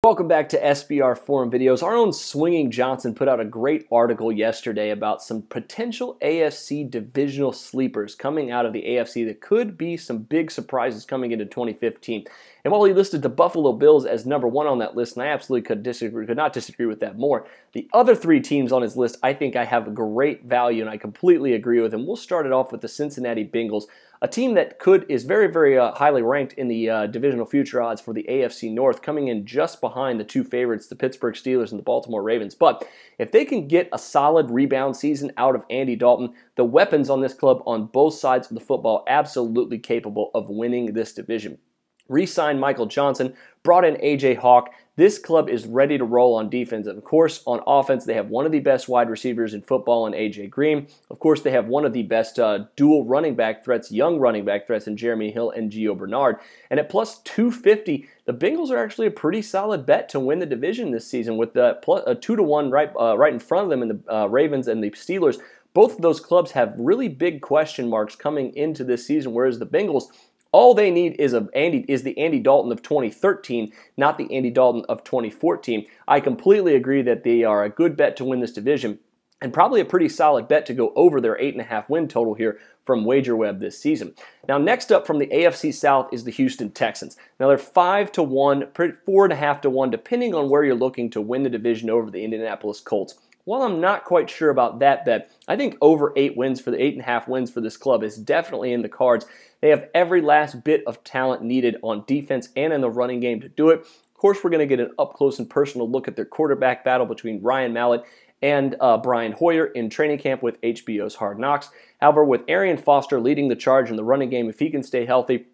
Welcome back to SBR Forum Videos. Our own Swinging Johnson put out a great article yesterday about some potential AFC divisional sleepers coming out of the AFC that could be some big surprises coming into 2015. And while he listed the Buffalo Bills as number one on that list, and I absolutely could not disagree with that more, the other three teams on his list I think I have a great value, and I completely agree with him. We'll start it off with the Cincinnati Bengals, a team that is very highly ranked in the divisional future odds for the AFC North, coming in just behind the two favorites, the Pittsburgh Steelers and the Baltimore Ravens. But if they can get a solid rebound season out of Andy Dalton, the weapons on this club on both sides of the football absolutely capable of winning this division. Re-signed Michael Johnson, brought in A.J. Hawk. This club is ready to roll on defense. And of course, on offense, they have one of the best wide receivers in football in A.J. Green. Of course, they have one of the best dual running back threats, young running back threats in Jeremy Hill and Gio Bernard. And at plus 250, the Bengals are actually a pretty solid bet to win the division this season with a 2-1 right in front of them in the Ravens and the Steelers. Both of those clubs have really big question marks coming into this season, whereas the Bengals, all they need is the Andy Dalton of 2013, not the Andy Dalton of 2014. I completely agree that they are a good bet to win this division, and probably a pretty solid bet to go over their 8.5 win total here from WagerWeb this season. Now, next up from the AFC South is the Houston Texans. Now, they're 5-1, 4.5-1, depending on where you're looking to win the division over the Indianapolis Colts. While I'm not quite sure about that bet, I think over 8.5 wins for this club is definitely in the cards. They have every last bit of talent needed on defense and in the running game to do it. Of course, we're going to get an up-close and personal look at their quarterback battle between Ryan Mallett and Brian Hoyer in training camp with HBO's Hard Knocks. However, with Arian Foster leading the charge in the running game, if he can stay healthy,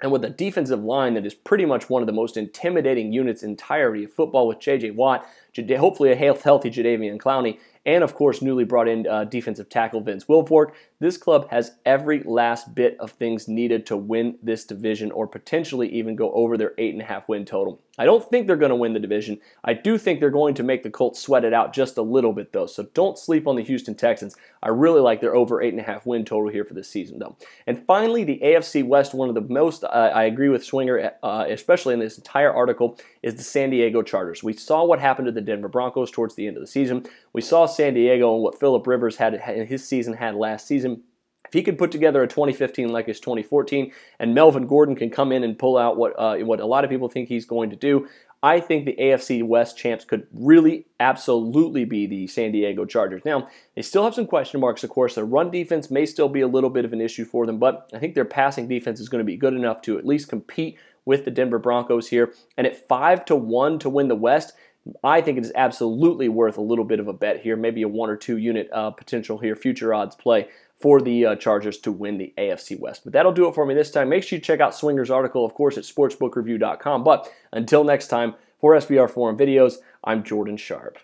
and with a defensive line that is pretty much one of the most intimidating units in entirety of football with J.J. Watt, hopefully a healthy Jadeveon Clowney, and of course newly brought in defensive tackle Vince Wilfork, this club has every last bit of things needed to win this division or potentially even go over their 8.5 win total. I don't think they're going to win the division. I do think they're going to make the Colts sweat it out just a little bit though, so don't sleep on the Houston Texans. I really like their over 8.5 win total here for this season though. And finally, the AFC West, one of the most, I agree with Swinger, especially in this entire article, is the San Diego Chargers. We saw what happened to the Denver Broncos towards the end of the season. We saw San Diego and what Phillip Rivers had in his season had last season. If he could put together a 2015 like his 2014, and Melvin Gordon can come in and pull out what a lot of people think he's going to do, I think the AFC West champs could really absolutely be the San Diego Chargers. Now, they still have some question marks, of course. Their run defense may still be a little bit of an issue for them, but I think their passing defense is going to be good enough to at least compete with the Denver Broncos here. And at 5-1 to win the West, I think it is absolutely worth a little bit of a bet here, maybe a 1 or 2 unit potential here, future odds play for the Chargers to win the AFC West. But that'll do it for me this time. Make sure you check out Swinger's article, of course, at sportsbookreview.com. But until next time, for SBR Forum Videos, I'm Jordan Sharp.